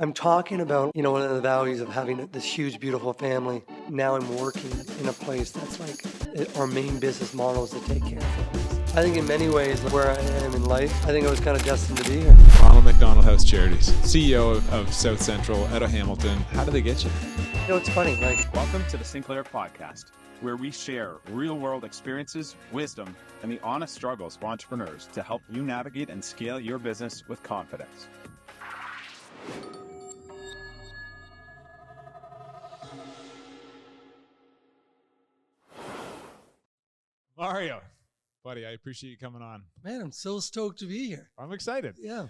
I'm talking about, one of the values of having this huge, beautiful family. Now I'm working in a place that's like our main business model is to take care of families. I think in many ways where I am in life, I think I was kind of destined to be here. Ronald McDonald House Charities, CEO of South Central out of Hamilton. How do they get you? It's funny. Welcome to the Sinclair podcast, where we share real-world experiences, wisdom, and the honest struggles of entrepreneurs to help you navigate and scale your business with confidence. Mario, buddy, I appreciate you coming on. Man, I'm so stoked to be here. I'm excited. Yeah.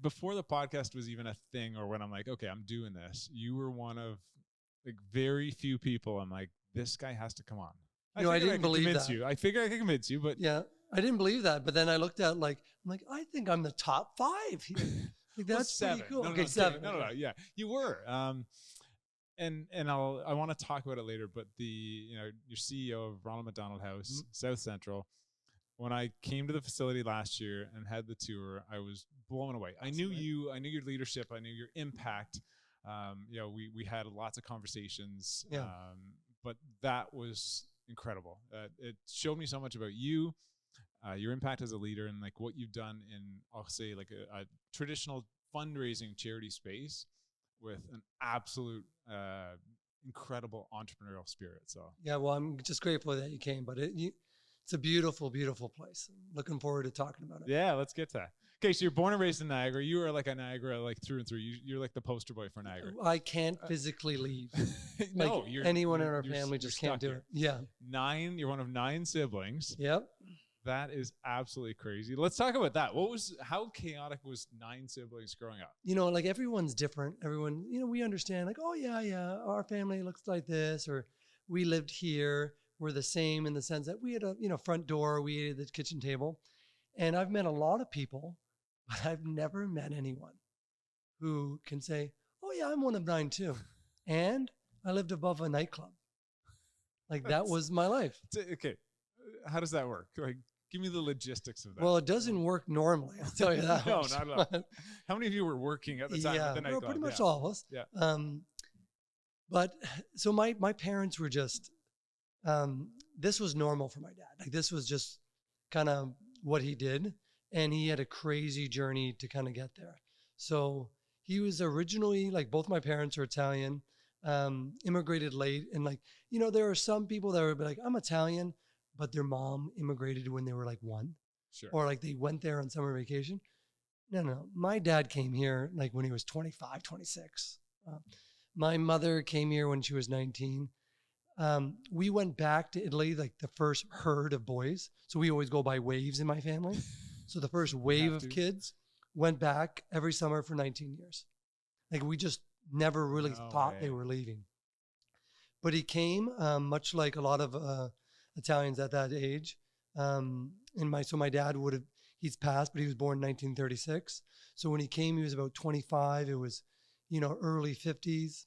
Before the podcast was even a thing, or when I'm like, okay, I'm doing this, you were one of like very few people I'm like, this guy has to come on. I didn't believe that. I figured I could convince you, but yeah, I didn't believe that. But then I looked at I think I'm the top 5 here. That's well, 7. Pretty cool. No, okay, 7. No. Yeah, you were. And I want to talk about it later. But you're CEO of Ronald McDonald House, South Central. When I came to the facility last year and had the tour, I was blown away. I knew you. I knew your leadership. I knew your impact. We had lots of conversations. Yeah. But that was incredible. It showed me so much about you, your impact as a leader, and like what you've done in, I'll say, like a traditional fundraising charity space with an absolute incredible entrepreneurial spirit. So yeah, well, I'm just grateful that you came, but it's a beautiful, beautiful place. I'm looking forward to talking about it. Yeah, let's get to that. Okay, so you're born and raised in Niagara. You are like a Niagara, like through and through. You're like the poster boy for Niagara. I can't physically leave. No, anyone in our family just can't do it. Yeah. You're one of 9 siblings. Yep. That is absolutely crazy. Let's talk about that. How chaotic was 9 siblings growing up? Everyone's different. Everyone, we understand like, oh yeah, our family looks like this, or we lived here. We're the same in the sense that we had a, front door, we ate at the kitchen table. And I've met a lot of people, but I've never met anyone who can say, oh yeah, I'm one of 9 too. And I lived above a nightclub. That was my life. Okay. How does that work? Like, give me the logistics of that. Well, it doesn't work normally. I'll tell you that. No, not at all. How many of you were working at the time of the nightclub? Pretty much all of us. Yeah. But so my parents were just, this was normal for my dad. This was just kind of what he did. And he had a crazy journey to kind of get there. So he was originally, both my parents are Italian, immigrated late. And there are some people that would be like, I'm Italian, but their mom immigrated when they were 1. Sure. Or they went there on summer vacation. No. My dad came here when he was 25, 26. My mother came here when she was 19. We went back to Italy, the first herd of boys. So we always go by waves in my family. So the first wave of kids went back every summer for 19 years. We just never really thought they were leaving. But he came, much like a lot of Italians at that age. So my dad he's passed, but he was born in 1936. So when he came, he was about 25. It was, early 50s.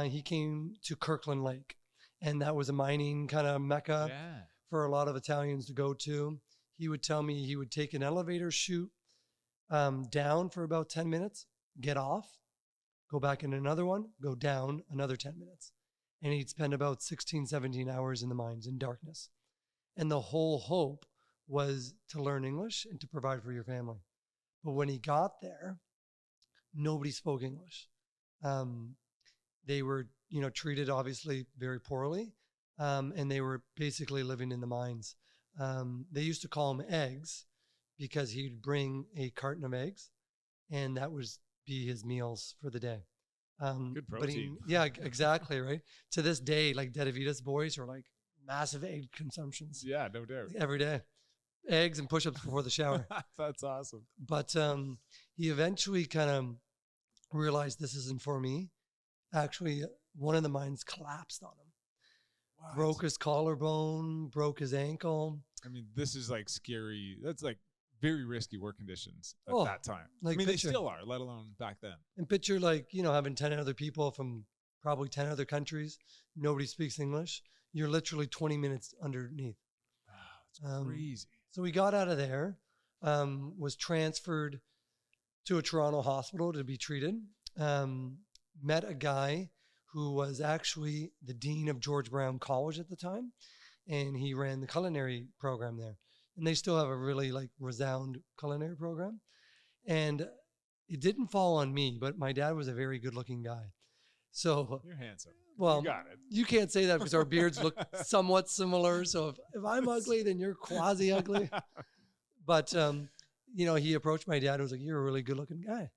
He came to Kirkland Lake. And that was a mining kind of mecca for a lot of Italians to go to. He would tell me he would take an elevator chute down for about 10 minutes, get off, go back in another one, go down another 10 minutes. And he'd spend about 16, 17 hours in the mines in darkness. And the whole hope was to learn English and to provide for your family. But when he got there, nobody spoke English. They were treated obviously very poorly, and they were basically living in the mines. They used to call him eggs because he'd bring a carton of eggs, and that would be his meals for the day. Good protein. Yeah, exactly, right? To this day, DeDivitiis boys are massive egg consumptions. Yeah, no doubt. Every day. Eggs and push-ups before the shower. That's awesome. But he eventually kind of realized this isn't for me. Actually, one of the mines collapsed on him. What? Broke his collarbone, broke his ankle. I mean, this is scary. That's very risky work conditions at that time. They still are, let alone back then. And picture having 10 other people from probably 10 other countries. Nobody speaks English. You're literally 20 minutes underneath. Wow, it's crazy. So we got out of there, was transferred to a Toronto hospital to be treated. met a guy who was actually the dean of George Brown College at the time, and he ran the culinary program there. And they still have a really like resound culinary program. And it didn't fall on me, but my dad was a very good-looking guy. So You're handsome. well, You got it. you can't say that because our beards look somewhat similar. So if I'm ugly, then you're quasi ugly. But he approached my dad and was like, "You're a really good-looking guy.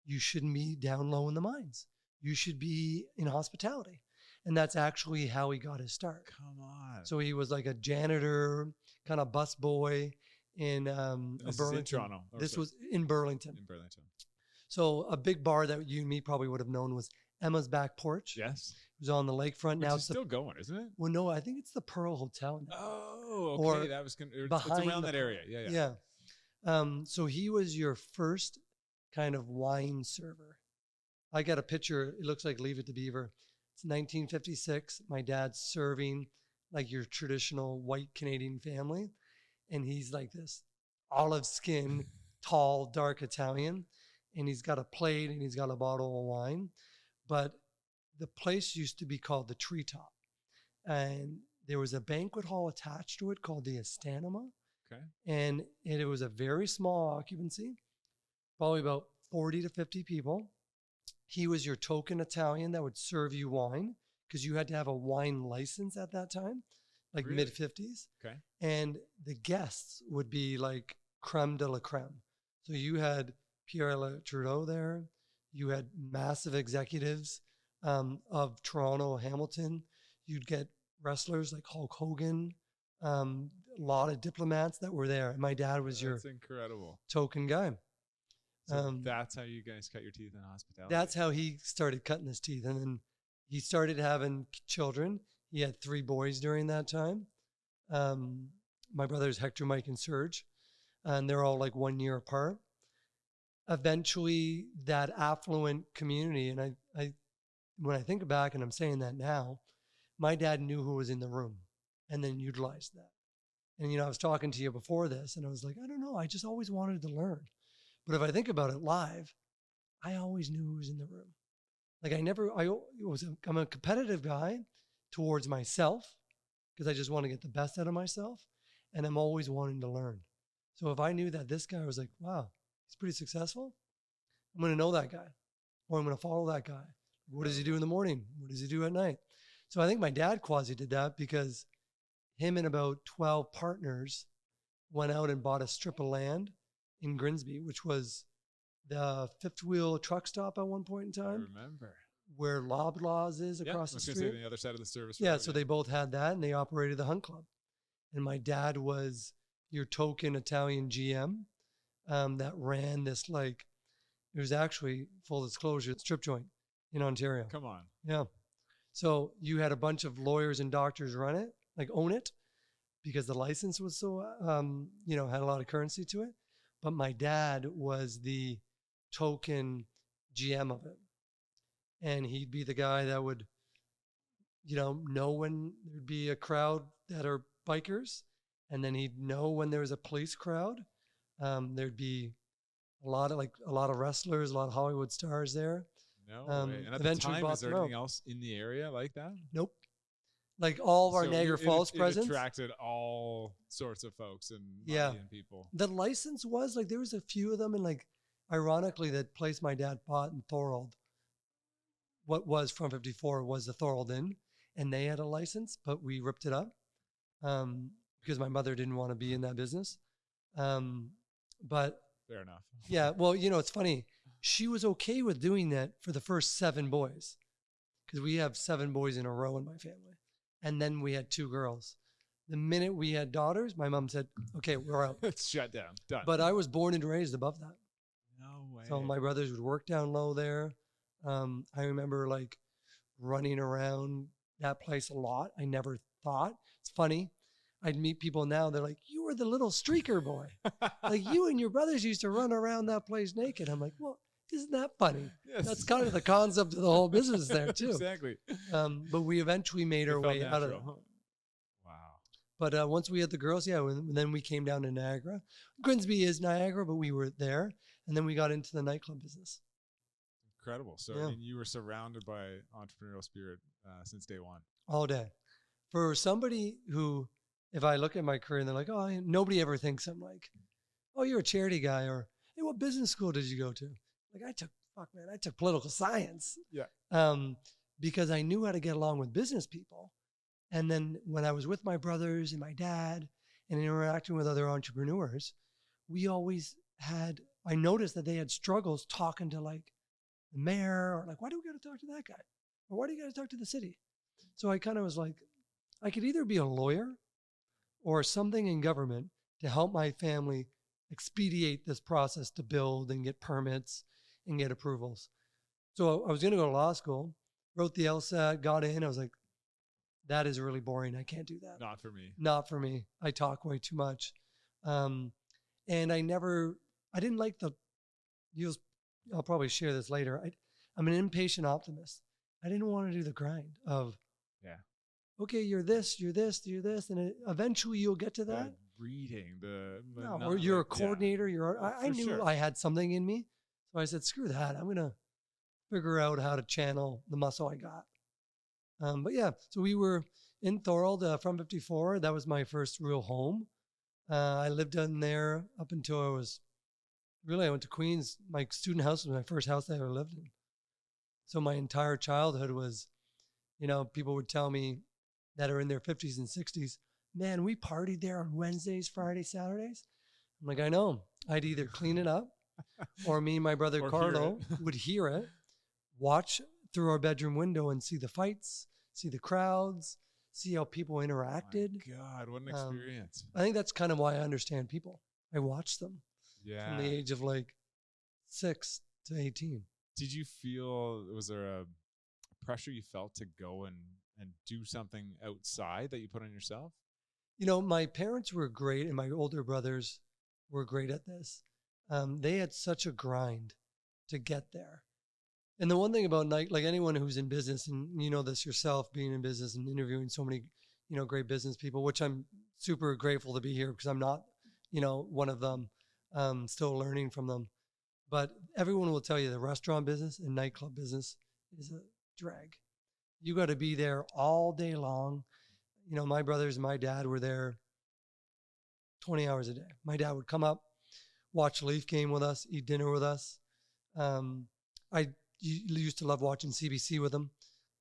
You shouldn't be down low in the mines. You should be in hospitality." And that's actually how he got his start. Come on. So he was like a janitor, kind of bus boy in This is Burlington. in Toronto. Oh, This sorry. was in Burlington. In Burlington. So a big bar that you and me probably would have known was Emma's Back Porch. Yes. It was on the lakefront. Which Now is it's still going, isn't it? well, no, I think it's the Pearl Hotel now. Oh, Or okay. That was it's behind around the that area. Yeah, yeah. Yeah. So he was your first kind of wine server. I got a picture. It looks like Leave It to Beaver. It's 1956. My dad's serving like your traditional white Canadian family. And he's like this olive skin, tall, dark Italian. And he's got a plate and he's got a bottle of wine. But the place used to be called the Treetop. And there was a banquet hall attached to it called the Astanima. Okay. And it was a very small occupancy, probably about 40 to 50 people. He was your token Italian that would serve you wine because you had to have a wine license at that time, like Really? mid-50s. Okay. And the guests would be like creme de la creme. So you had Pierre Trudeau there. You had massive executives of Toronto, Hamilton. You'd get wrestlers like Hulk Hogan, a lot of diplomats that were there. And my dad was your That's incredible. token guy. So that's how you guys cut your teeth in hospitality. That's how he started cutting his teeth. And then he started having children. He had 3 boys during that time. My brothers, Hector, Mike, and Serge. And they're all like 1 year apart. Eventually, that affluent community, and I when I think back, and I'm saying that now, my dad knew who was in the room and then utilized that. And, I was talking to you before this, and I was like, I don't know. I just always wanted to learn. But if I think about it live, I always knew who was in the room. Like I'm a competitive guy towards myself because I just want to get the best out of myself. And I'm always wanting to learn. So if I knew that this guy was like, wow, he's pretty successful, I'm going to know that guy or I'm going to follow that guy. What does he do in the morning? What does he do at night? So I think my dad quasi did that because him and about 12 partners went out and bought a strip of land in Grimsby, which was the fifth wheel truck stop at one point in time. I remember. Where Loblaws is across the street. I was going to say the other side of the service. Yeah, road, so they both had that and they operated the Hunt Club. And my dad was your token Italian GM that ran this it was actually, full disclosure, strip joint in Ontario. Come on. Yeah. So you had a bunch of lawyers and doctors run it, own it, because the license was so, had a lot of currency to it. But my dad was the token GM of it. And he'd be the guy that would, know when there'd be a crowd that are bikers. And then he'd know when there was a police crowd. There'd be a lot of wrestlers, a lot of Hollywood stars there. No way. And at the time, is there anything else in the area like that? Nope. Like all of our So Niagara Falls presence. It attracted all sorts of folks and money and people. The license was there was a few of them, and ironically, that place my dad bought in Thorold, what was from 54 was the Thorold Inn, and they had a license, but we ripped it up because my mother didn't want to be in that business. But fair enough. Yeah, well, it's funny. She was okay with doing that for the first 7 boys, because we have 7 boys in a row in my family. And then we had 2 girls. The minute we had daughters, my mom said, okay, we're out. It's shut down. Done. But I was born and raised above that. No way. So my brothers would work down low there. I remember running around that place a lot. I never thought. It's funny. I'd meet people now. They're like, you were the little streaker boy. You and your brothers used to run around that place naked. I'm like, well, isn't that funny? Yes. That's kind of the concept of the whole business there too. Exactly. But we eventually made our way out of it. Wow. But once we had the girls, then we came down to Niagara. Grimsby is Niagara, but we were there. And then we got into the nightclub business. incredible. So Yeah. I mean, you were surrounded by entrepreneurial spirit since day one. All day. For somebody who, if I look at my career and they're like, oh, nobody ever thinks I'm like, oh, you're a charity guy, or hey, what business school did you go to? Like I took political science. Yeah. Because I knew how to get along with business people. And then when I was with my brothers and my dad and interacting with other entrepreneurs, we always had, I noticed that they had struggles talking to like the mayor, or like, why do we got to talk to that guy? Or why do you got to talk to the city? So I kind of was like, I could either be a lawyer or something in government to help my family expedite this process to build and get permits and get approvals. So I was going to go to law school, wrote the LSAT, got in. I was like, that is really boring. I can't do that. Not for me. Not for me. I talk way too much. And I didn't like I'll probably share this later. I'm an impatient optimist. I didn't want to do the grind of, okay, you're this, and eventually you'll get to that. Reading or you're a coordinator. I knew sure. I had something in me. So I said, screw that. I'm going to figure out how to channel the muscle I got. But yeah, so we were in Thorold from 54. That was my first real home. I lived in there up until I went to Queens. My student house was my first house I ever lived in. So my entire childhood was, people would tell me that are in their 50s and 60s, man, we partied there on Wednesdays, Fridays, Saturdays. I'm like, I know. I'd either clean it up or me and my brother Carlo would hear it, watch through our bedroom window and see the fights, see the crowds, see how people interacted. Oh my God, what an experience. I think that's kind of why I understand people. I watch them from the age of like 6 to 18. Did you feel, was there a pressure you felt to go and do something outside that you put on yourself? My parents were great and my older brothers were great at this. They had such a grind to get there. And the one thing about like anyone who's in business, and you know this yourself, being in business and interviewing so many, great business people, which I'm super grateful to be here because I'm not, one of them, still learning from them. But everyone will tell you the restaurant business and nightclub business is a drag. You got to be there all day long. My brothers and my dad were there 20 hours a day. My dad would come up, watch a Leaf game with us, eat dinner with us. I used to love watching CBC with him.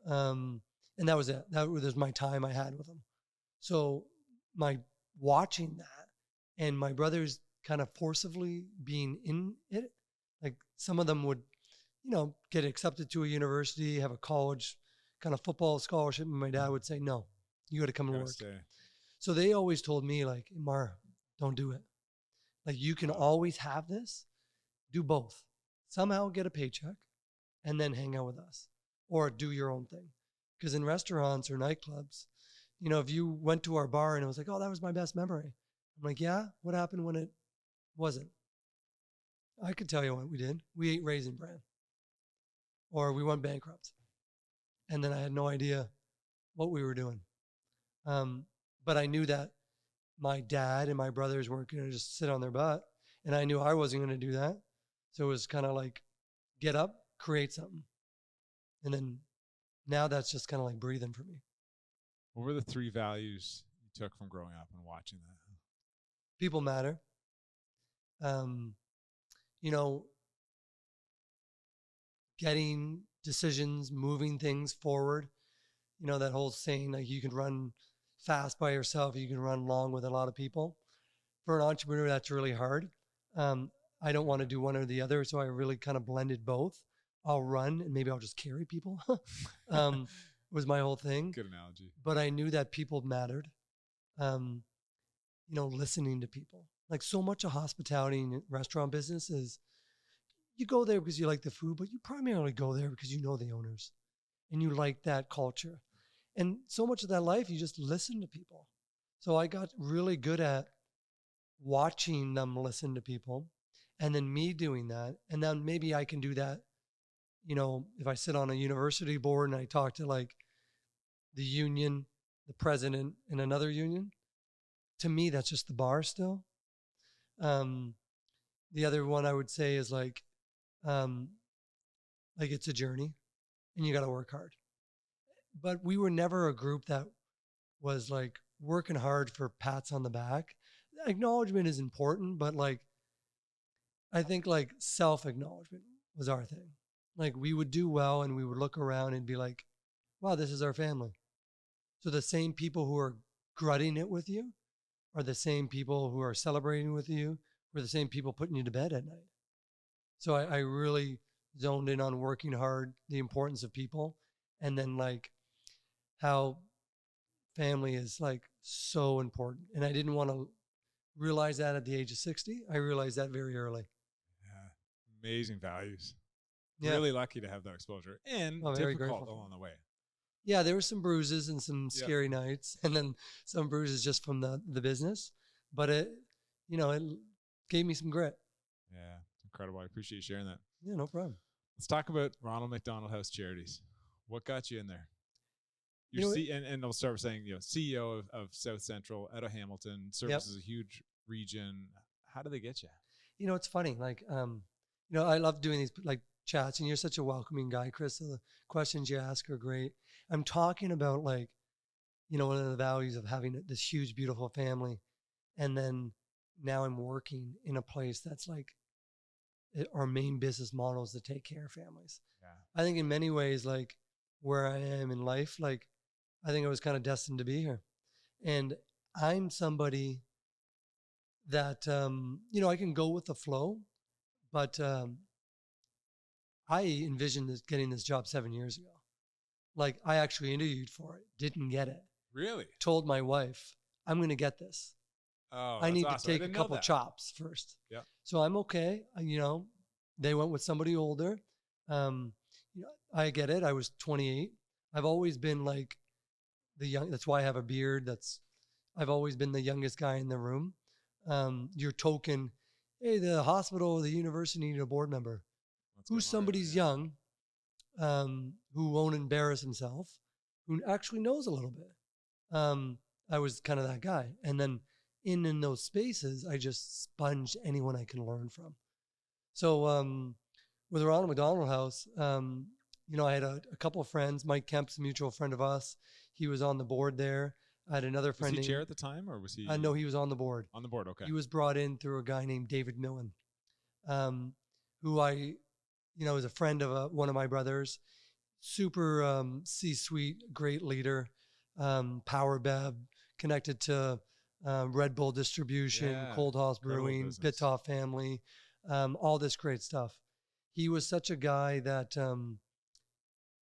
And that was it. That was my time I had with him. So my watching that and my brothers kind of forcibly being in it, like some of them would, get accepted to a university, have a college kind of football scholarship. And my dad would say, no, you got to come and work. Stay. So they always told me like, Mar, don't do it. Like you can always have this, do both. Somehow get a paycheck and then hang out with us or do your own thing. Because in restaurants or nightclubs, if you went to our bar and it was like, oh, that was my best memory. I'm like, yeah, what happened when it wasn't? I could tell you what we did. We ate Raisin Bran or we went bankrupt. And then I had no idea what we were doing. But I knew that my dad and my brothers weren't going to just sit on their butt. And I knew I wasn't going to do that. So it was kind of like, get up, create something. And then now that's just kind of like breathing for me. What were the 3 values you took from growing up and watching that? People matter. Getting decisions, moving things forward. That whole saying, like you can run fast by yourself, you can run long with a lot of people. For an entrepreneur, that's really hard. I don't want to do one or the other, so I really kind of blended both. I'll run and maybe I'll just carry people. Was my whole thing. Good analogy. But I knew that people mattered. Listening to people. Like so much of hospitality and restaurant business is you go there because you like the food, but you primarily go there because you know the owners and you like that culture. And so much of that life, you just listen to people. So I got really good at watching them listen to people and then me doing that. And then maybe I can do that, if I sit on a university board and I talk to like the union, the president in another union, to me, that's just the bar still. The other one I would say is like Like it's a journey and you got to work hard. But we were never a group that was like working hard for pats on the back. Acknowledgement is important, but like, I think like self-acknowledgement was our thing. Like we would do well and we would look around and be like, wow, this is our family. So the same people who are grutting it with you are the same people who are celebrating with you, who are the same people putting you to bed at night. So I really zoned in on working hard, the importance of people, and then like how family is like so important. And I didn't want to realize that at the age of 60. I realized that very early. Yeah. Amazing values. Yeah. Really lucky to have that exposure and Very difficult grateful. along the way. Yeah, there were some bruises and some scary nights, and then some bruises just from the business. But it gave me some grit. Yeah, incredible. I appreciate you sharing that. Yeah, no problem. Let's talk about Ronald McDonald House Charities. What got you in there? And I'll start with saying, CEO of South Central out of Hamilton, services a huge region. How do they get you? It's funny. Like, I love doing these like chats, and you're such a welcoming guy, Chris. So the questions you ask are great. I'm talking about like, one of the values of having this huge, beautiful family. And then now I'm working in a place that's like our main business model is to take care of families. Yeah. I think in many ways, like where I am in life, like I think I was kind of destined to be here. And I'm somebody that, I can go with the flow, but I envisioned getting this job 7 years ago. Like I actually interviewed for it, didn't get it. Really? Told my wife, I'm going to get this. Oh, I need awesome. to take a couple chops first. Yeah. So I'm okay. They went with somebody older. I get it. I was 28. I've always been like the young. That's why I have a beard. I've always been the youngest guy in the room. Your token, hey, the hospital or the university need a board member. Who's somebody's young, who won't embarrass himself, who actually knows a little bit. I was kind of that guy. And then in those spaces, I just sponged anyone I can learn from. So with the Ronald McDonald House, I had a couple of friends. Mike Kemp's a mutual friend of us. He was on the board there. I had another friend. Was he chair at the time, or was he? No, he was on the board. On the board, okay. He was brought in through a guy named David Millen, who is a friend of one of my brothers. Super C-suite, great leader, Power Bev, connected to Red Bull Distribution, Cold House Brewing, Bitoff family, all this great stuff. He was such a guy that,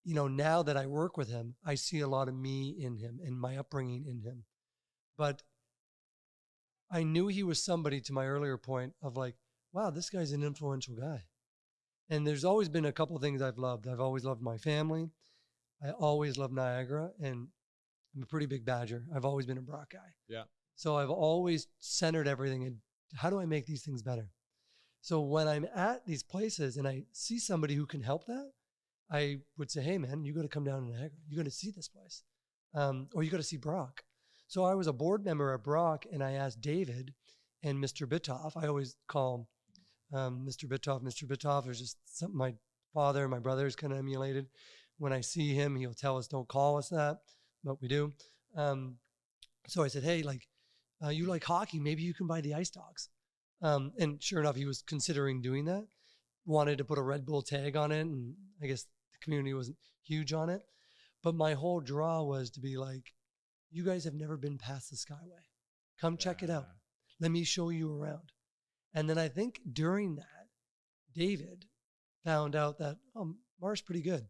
now that I work with him, I see a lot of me in him and my upbringing in him. But I knew he was somebody, to my earlier point, of like, wow, this guy's an influential guy. And there's always been a couple of things I've loved. I've always loved my family. I always loved Niagara, and I'm a pretty big Badger. I've always been a Brock guy. Yeah. So I've always centered everything in how do I make these things better? So when I'm at these places and I see somebody who can help that, I would say, hey man, you got to come down to Niagara. You got to see this place. Or you got to see Brock. So I was a board member at Brock, and I asked David and Mr. Bitoff. I always call him Mr. Bitoff. Mr. Bitoff is just something my father and my brothers kind of emulated. When I see him, he'll tell us, don't call us that, but we do. So I said, hey, you like hockey, maybe you can buy the Ice Dogs. And sure enough, he was considering doing that, wanted to put a Red Bull tag on it. And I guess the community wasn't huge on it. But my whole draw was to be like, you guys have never been past the Skyway. Come check it out. Let me show you around. And then I think during that, David found out that, Mar's pretty good.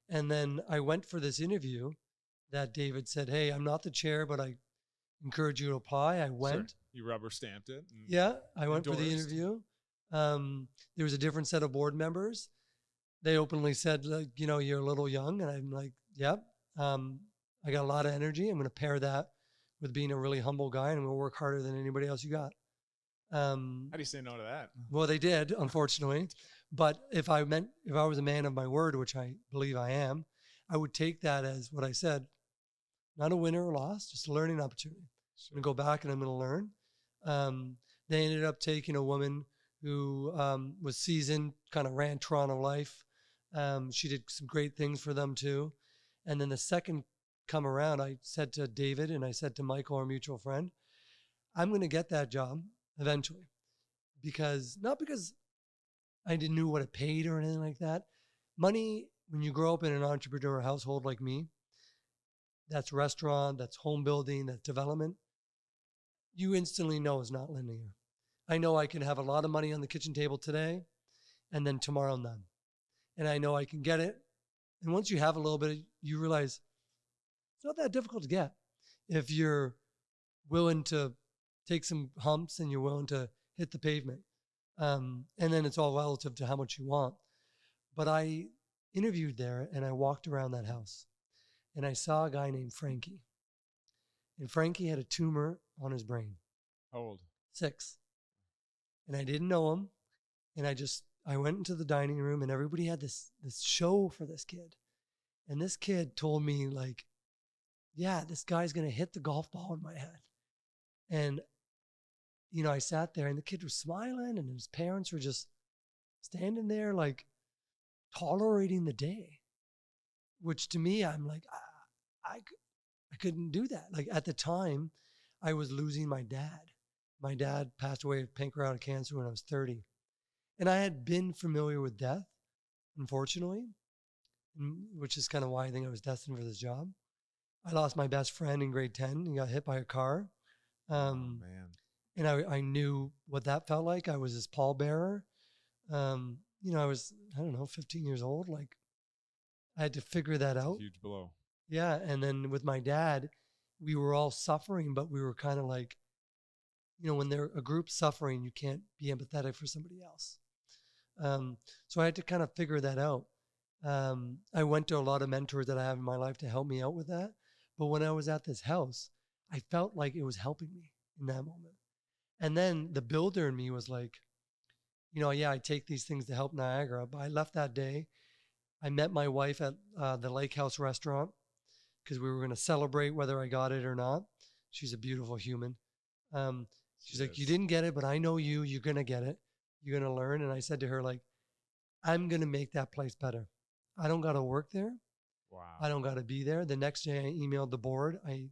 And then I went for this interview that David said, hey, I'm not the chair, but I encourage you to apply. I went. Sure. You rubber stamped it. Yeah, I went for the interview. There was a different set of board members. They openly said, you're a little young. And I'm like, yep. I got a lot of energy. I'm going to pair that with being a really humble guy, and I'm going to work harder than anybody else you got. How do you say no to that? Well, they did, unfortunately. But if I was a man of my word, which I believe I am, I would take that as what I said, not a winner or loss, just a learning opportunity. Sure. I'm going to go back and I'm going to learn. They ended up taking a woman who was seasoned, kind of ran Toronto Life, She did some great things for them too. And then the second come around, I said to David and I said to Michael, our mutual friend, I'm going to get that job eventually. Not because I didn't know what it paid or anything like that. Money, when you grow up in an entrepreneur household like me, that's restaurant, that's home building, that's development, you instantly know it's not linear. I know I can have a lot of money on the kitchen table today and then tomorrow none. And I know I can get it. And once you have a little bit, you realize it's not that difficult to get if you're willing to take some humps and you're willing to hit the pavement. And then it's all relative to how much you want. But I interviewed there and I walked around that house and I saw a guy named Frankie. And Frankie had a tumor on his brain. How old? 6. And I didn't know him. And I went into the dining room and everybody had this show for this kid. And this kid told me like, yeah, this guy's going to hit the golf ball in my head. And, I sat there and the kid was smiling and his parents were just standing there like tolerating the day, which to me, I'm like, I couldn't do that. Like at the time I was losing my dad. My dad passed away of pancreatic cancer when I was 30. And I had been familiar with death, unfortunately, which is kind of why I think I was destined for this job. I lost my best friend in grade 10. He got hit by a car. Oh, man. And I knew what that felt like. I was his pallbearer. I was, 15 years old. Like I had to figure that out. Huge blow. Yeah. And then with my dad, we were all suffering, but we were kind of like, when they're a group suffering, you can't be empathetic for somebody else. So I had to kind of figure that out. I went to a lot of mentors that I have in my life to help me out with that. But when I was at this house, I felt like it was helping me in that moment. And then the builder in me was like, I take these things to help Niagara. But I left that day. I met my wife at the Lake House restaurant because we were going to celebrate whether I got it or not. She's a beautiful human. She's like, you didn't get it, but I know you're going to get it. You're going to learn. And I said to her, like, I'm going to make that place better. I don't got to work there. Wow. I don't got to be there. The next day I emailed the board. I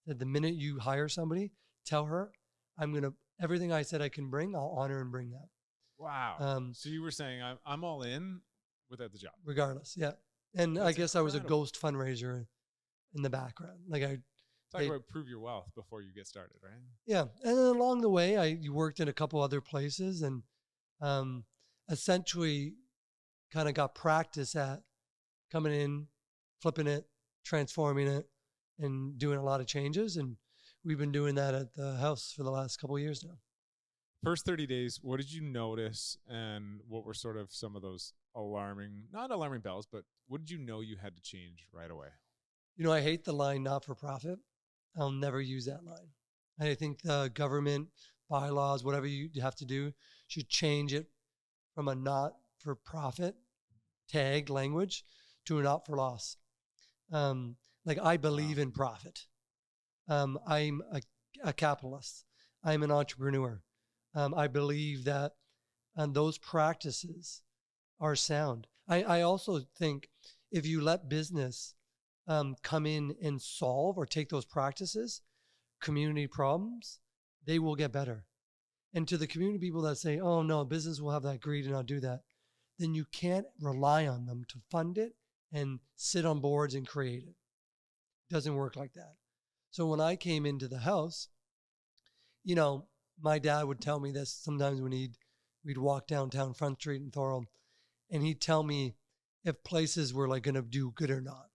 said, the minute you hire somebody, tell her everything I said I can bring, I'll honor and bring that. Wow. So you were saying I'm all in without the job. Regardless. Yeah. And That's I guess incredible. I was a ghost fundraiser in the background. Like Talk about prove your wealth before you get started, right? Yeah. And then along the way, I worked in a couple other places and essentially kind of got practice at coming in, flipping it, transforming it, and doing a lot of changes. And we've been doing that at the house for the last couple of years now. First 30 days, what did you notice and what were sort of some of those not alarming bells, but what did you know you had to change right away? I hate the line not for profit. I'll never use that line. I think the government bylaws, whatever you have to do, should change it from a not for profit tag language to a not for loss. Like I believe in profit. I'm a capitalist. I'm an entrepreneur. I believe that those practices are sound. I also think if you let business come in and solve or take those practices, community problems, they will get better. And to the community people that say, oh no, business will have that greed and not do that, then you can't rely on them to fund it and sit on boards and create it. It doesn't work like that. So when I came into the house, my dad would tell me this sometimes when we'd walk downtown Front Street in Thorold, and he'd tell me if places were like going to do good or not.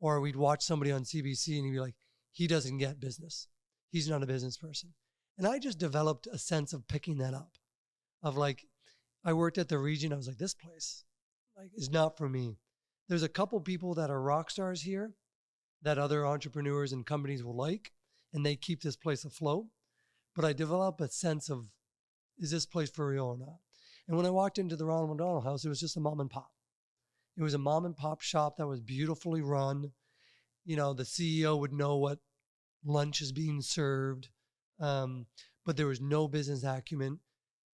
Or we'd watch somebody on CBC and he'd be like, he doesn't get business. He's not a business person. And I just developed a sense of picking that up. Of like, I worked at the Region. I was like, this place is not for me. There's a couple people that are rock stars here that other entrepreneurs and companies will like, and they keep this place afloat. But I develop a sense of, is this place for real or not? And when I walked into the Ronald McDonald house, it was just a mom and pop. It was a mom and pop shop that was beautifully run. The CEO would know what lunch is being served, but there was no business acumen.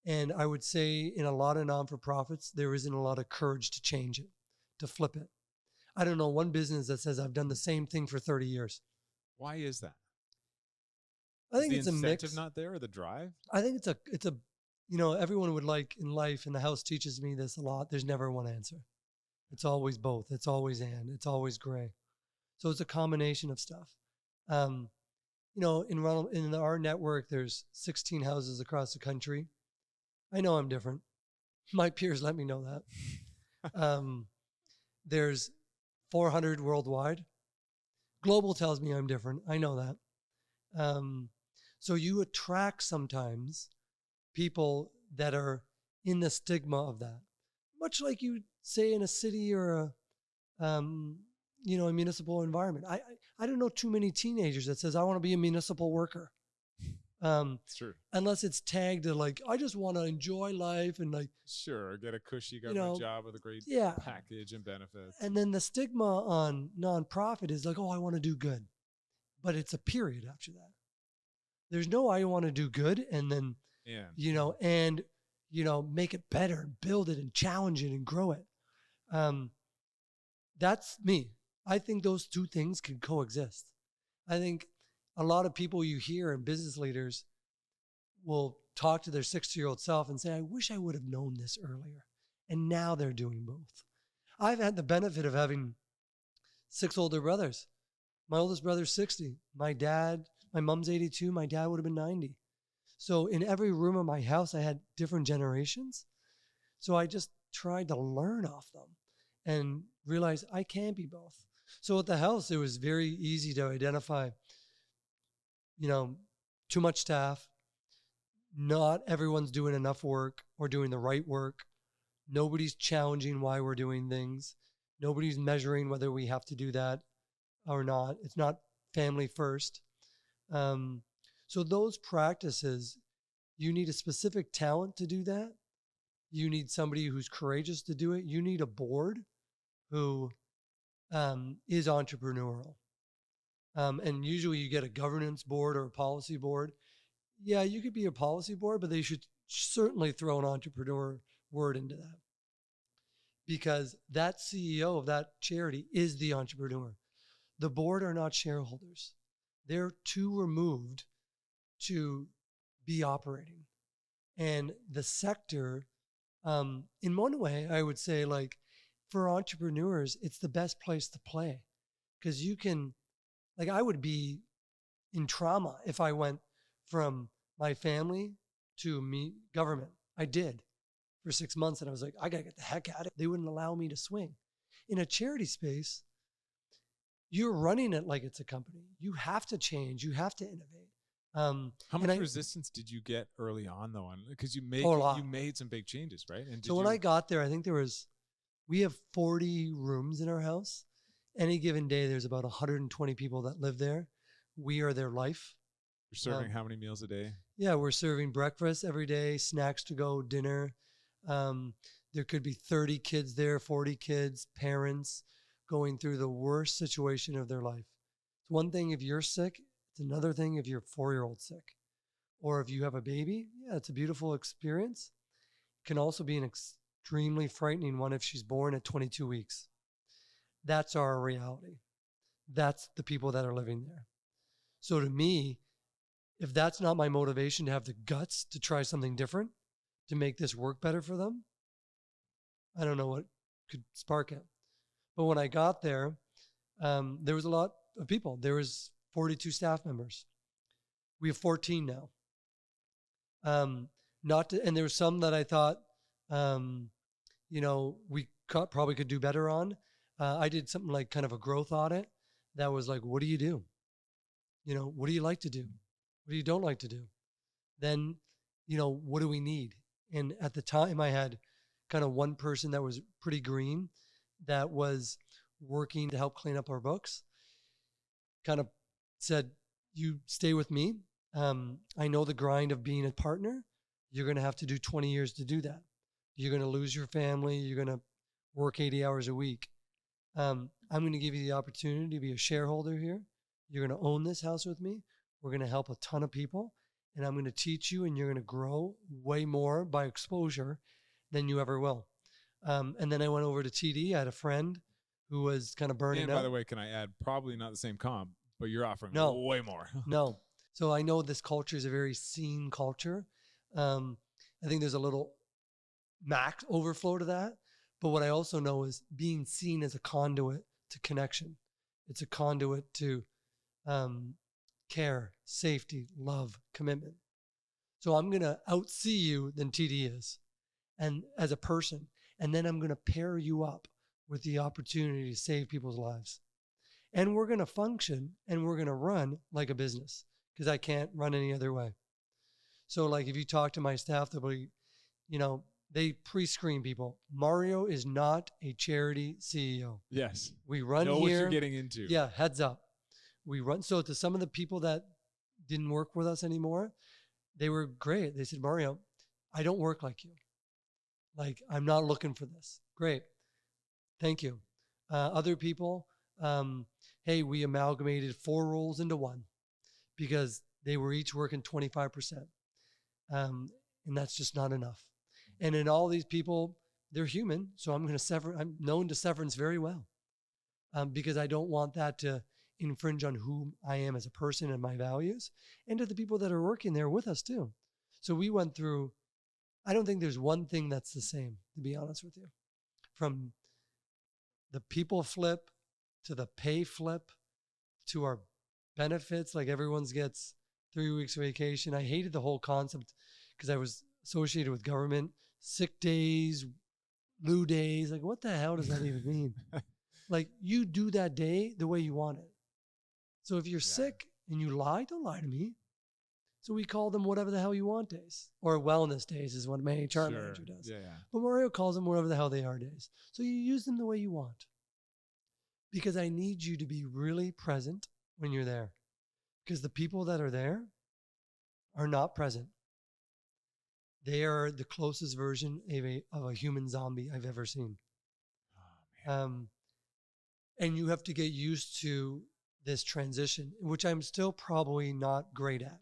And I would say in a lot of non-for-profits, there isn't a lot of courage to change it, to flip it. I don't know one business that says I've done the same thing for 30 years. Why is that? I think is it's the a incentive mix. not there, or the drive? I think it's a, everyone would like in life, and the house teaches me this a lot. There's never one answer. It's always both. It's always and. It's always gray. So it's a combination of stuff. In our network, there's 16 houses across the country. I know I'm different. My peers let me know that. There's 400 worldwide. Global tells me I'm different. I know that. So you attract sometimes people that are in the stigma of that, much like you say in a city or a municipal environment. I don't know too many teenagers that says I want to be a municipal worker. It's true. Unless it's tagged to like, I just want to enjoy life and like, sure, get a cushy government job with a great package and benefits. And then the stigma on nonprofit is like, oh, I want to do good, but it's a period after that. There's no, I want to do good. And then, make it better and build it and challenge it and grow it. That's me. I think those two things can coexist. I think a lot of people you hear and business leaders will talk to their 60-year-old self and say, I wish I would have known this earlier. And now they're doing both. I've had the benefit of having 6 older brothers. My oldest brother's 60. My mom's 82. My dad would have been 90. So in every room of my house, I had different generations. So I just tried to learn off them and realize I can be both. So at the house, it was very easy to identify, too much staff. Not everyone's doing enough work or doing the right work. Nobody's challenging why we're doing things. Nobody's measuring whether we have to do that or not. It's not family first. So those practices, you need a specific talent to do that. You need somebody who's courageous to do it. You need a board who is entrepreneurial. And usually you get a governance board or a policy board. Yeah, you could be a policy board, but they should certainly throw an entrepreneur word into that. Because that CEO of that charity is the entrepreneur. The board are not shareholders. They're too removed to be operating. And the sector, in one way, I would say, like, for entrepreneurs, it's the best place to play. Because you can, like, I would be in trauma if I went from my family to government. I did for 6 months, and I was like, I got to get the heck out of it. They wouldn't allow me to swing. In a charity space, you're running it like it's a company. You have to change. You have to innovate. How much resistance did you get early on, though? Because you made some big changes, right? And so when I got there, I think we have 40 rooms in our house. Any given day, there's about 120 people that live there. We are their life. You're serving how many meals a day? Yeah, we're serving breakfast every day, snacks to go, dinner. There could be 30 kids there, 40 kids, parents going through the worst situation of their life. It's one thing if you're sick. It's another thing if you're 4-year-old sick. Or if you have a baby, yeah, it's a beautiful experience. It can also be an extremely frightening one if she's born at 22 weeks. That's our reality. That's the people that are living there. So to me, if that's not my motivation to have the guts to try something different, to make this work better for them, I don't know what could spark it. But when I got there, there was a lot of people. There was 42 staff members. We have 14 now. And there were some that I thought, we probably could do better on. I did something like kind of a growth audit that was like, what do you do? What do you like to do? What do you don't like to do? Then, what do we need? And at the time I had kind of one person that was pretty green that was working to help clean up our books, kind of said, you stay with me. I know the grind of being a partner. You're going to have to do 20 years to do that. You're going to lose your family. You're going to work 80 hours a week. I'm going to give you the opportunity to be a shareholder here. You're going to own this house with me. We're going to help a ton of people. And I'm going to teach you, and you're going to grow way more by exposure than you ever will. And then I went over to TD. I had a friend who was kind of burning And out. by the way, can I add, probably not the same comp, but you're offering No. way more. No. So I know this culture is a very seen culture. I think there's a little max overflow to that. But what I also know is being seen as a conduit to connection. It's a conduit to care, safety, love, commitment. So I'm going to outsee you than TD is, and as a person. And then I'm going to pair you up with the opportunity to save people's lives. And we're going to function and we're going to run like a business because I can't run any other way. So like if you talk to my staff, they'll be, they pre-screen people. Mario is not a charity CEO. Yes. We run know here. what you're getting into. Yeah, heads up. We run. So to some of the people that didn't work with us anymore, they were great. They said, Mario, I don't work like you. Like, I'm not looking for this. Great. Thank you. Other people, hey, we amalgamated 4 roles into one because they were each working 25%. And that's just not enough. And in all these people, they're human. So I'm known to severance very well because I don't want that to infringe on who I am as a person and my values, and to the people that are working there with us too. So we went through, I don't think there's one thing that's the same, to be honest with you. From the people flip to the pay flip to our benefits, like everyone's gets 3 weeks of vacation. I hated the whole concept because I was associated with government, sick days, loo days. Like, what the hell does that even mean? Like, you do that day the way you want it. So if you're sick and you lie, don't lie to me. So we call them whatever the hell you want days, or wellness days is what my HR manager does. Yeah. But Mario calls them whatever the hell they are days. So you use them the way you want, because I need you to be really present when you're there, because the people that are there are not present. They are the closest version of a human zombie I've ever seen. And you have to get used to this transition, which I'm still probably not great at.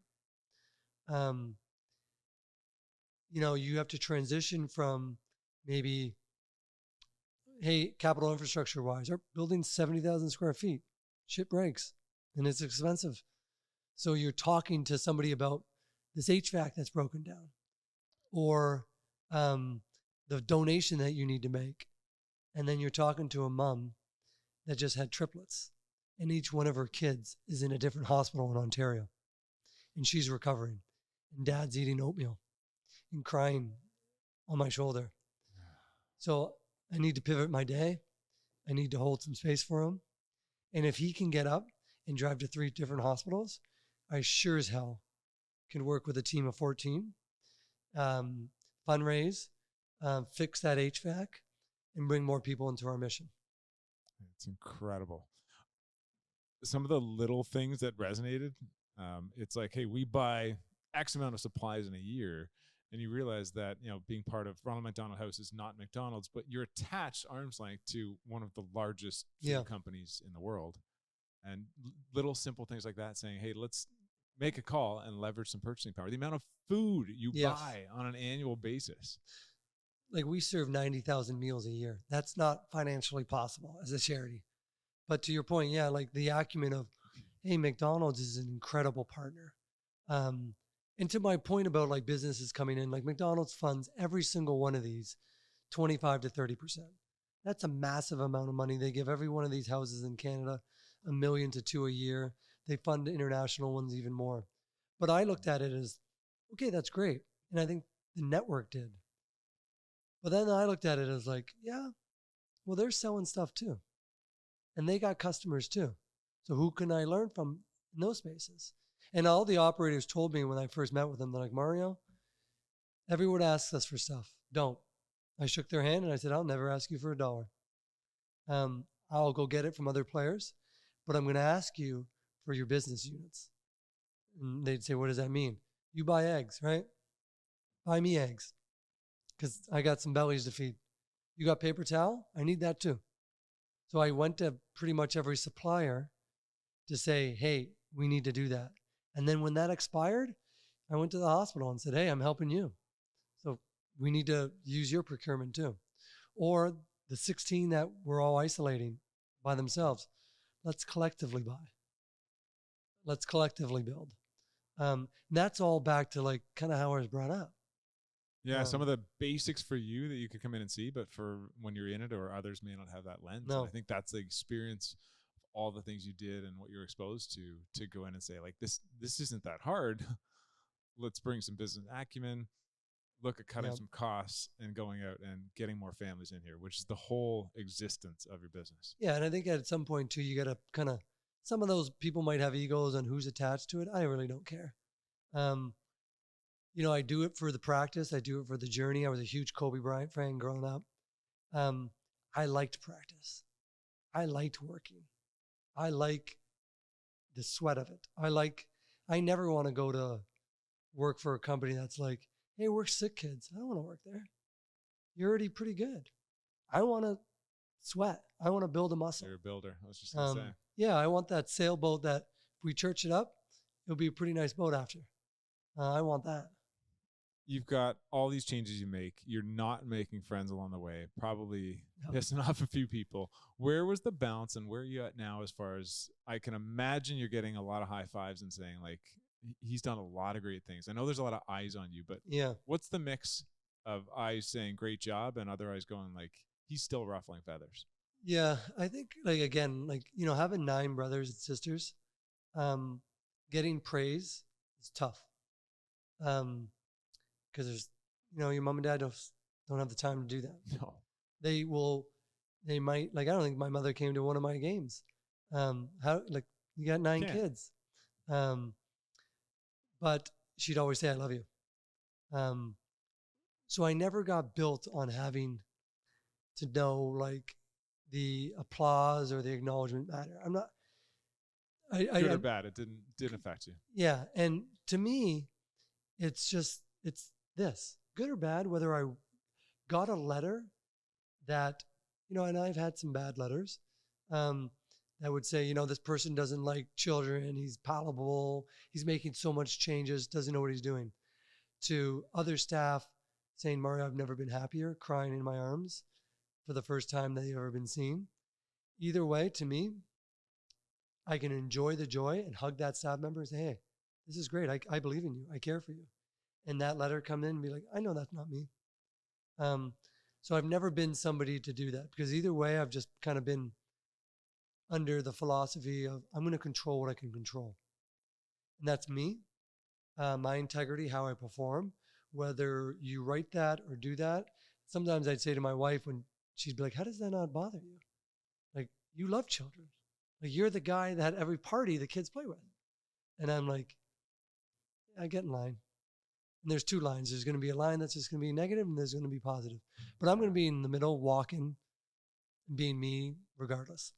You have to transition from maybe, hey, capital infrastructure wise, our building's 70,000 square feet. Shit breaks and it's expensive. So you're talking to somebody about this HVAC that's broken down, or the donation that you need to make. And then you're talking to a mom that just had triplets, and each one of her kids is in a different hospital in Ontario, and she's recovering, and dad's eating oatmeal and crying on my shoulder. So I need to pivot my day. I need to hold some space for him. And if he can get up and drive to 3 different hospitals, I sure as hell can work with a team of 14, fundraise, fix that HVAC, and bring more people into our mission. It's incredible. Some of the little things that resonated, it's like, hey, we buy X amount of supplies in a year, and you realize that, being part of Ronald McDonald House is not McDonald's, but you're attached arm's length to one of the largest food companies in the world. And little simple things like that, saying, hey, let's make a call and leverage some purchasing power. The amount of food you buy on an annual basis. Like, we serve 90,000 meals a year. That's not financially possible as a charity. But to your point, like the acumen of, hey, McDonald's is an incredible partner. And to my point about like businesses coming in, like McDonald's funds every single one of these 25 to 30%. That's a massive amount of money. They give every one of these houses in Canada $1 million to $2 million a year. They fund international ones even more. But I looked at it as, okay, that's great. And I think the network did. But then I looked at it as like, well, they're selling stuff too. And they got customers too. So who can I learn from in those spaces? And all the operators told me when I first met with them, they're like, Mario, everyone asks us for stuff. Don't. I shook their hand and I said, I'll never ask you for $1. I'll go get it from other players, but I'm going to ask you for your business units. And they'd say, what does that mean? You buy eggs, right? Buy me eggs, because I got some bellies to feed. You got paper towel? I need that too. So I went to pretty much every supplier to say, hey, we need to do that. And then when that expired, I went to the hospital and said, hey, I'm helping you. So we need to use your procurement too. or the 16 that were all isolating by themselves. Let's collectively buy. Let's collectively build. That's all back to like kind of how I was brought up. Yeah, some of the basics for you that you could come in and see, but for when you're in it or others may not have that lens. No. And I think that's the experience of all the things you did and what you're exposed to go in and say, like, this isn't that hard. Let's bring some business acumen, look at cutting some costs and going out and getting more families in here, which is the whole existence of your business. Yeah, and I think at some point too, you got to kind of, some of those people might have egos on who's attached to it. I really don't care. You know, I do it for the practice. I do it for the journey. I was a huge Kobe Bryant fan growing up. I liked practice. I liked working. I like the sweat of it. I never want to go to work for a company that's like, hey, we're sick kids. I don't want to work there. You're already pretty good. I want to sweat. I want to build a muscle. You're a builder. I was just going to say. Yeah, I want that sailboat that if we church it up, it'll be a pretty nice boat after. I want that. You've got all these changes you make. You're not making friends along the way, probably pissing off a few people. Where was the balance and where are you at now as far as, I can imagine you're getting a lot of high fives and saying like, he's done a lot of great things. I know there's a lot of eyes on you, but what's the mix of eyes saying great job and other eyes going like, he's still ruffling feathers? Yeah, I think like, again, like, you know, having 9 brothers and sisters, getting praise is tough. Because there's, you know, your mom and dad don't have the time to do that. No. They might, like, I don't think my mother came to one of my games. How, like, you got 9 kids. But she'd always say, I love you. So I never got built on having to know like the applause or the acknowledgement matter. I'm not, good or bad, it didn't affect you. Yeah. And to me, it's this, good or bad, whether I got a letter that, you know, and I've had some bad letters that would say, you know, this person doesn't like children, he's palatable, he's making so much changes, doesn't know what he's doing. To other staff saying, Mario, I've never been happier, crying in my arms for the first time that they've ever been seen. Either way, to me, I can enjoy the joy and hug that staff member and say, hey, this is great. I believe in you. I care for you. And that letter come in and be like, I know that's not me. So I've never been somebody to do that because either way, I've just kind of been under the philosophy of I'm going to control what I can control. And that's me, my integrity, how I perform, whether you write that or do that. Sometimes I'd say to my wife when she'd be like, how does that not bother you? Like, you love children. Like, you're the guy that every party the kids play with. And I'm like, I get in line. And there's 2 lines. There's going to be a line that's just going to be negative and there's going to be positive. But I'm going to be in the middle, walking, being me regardless.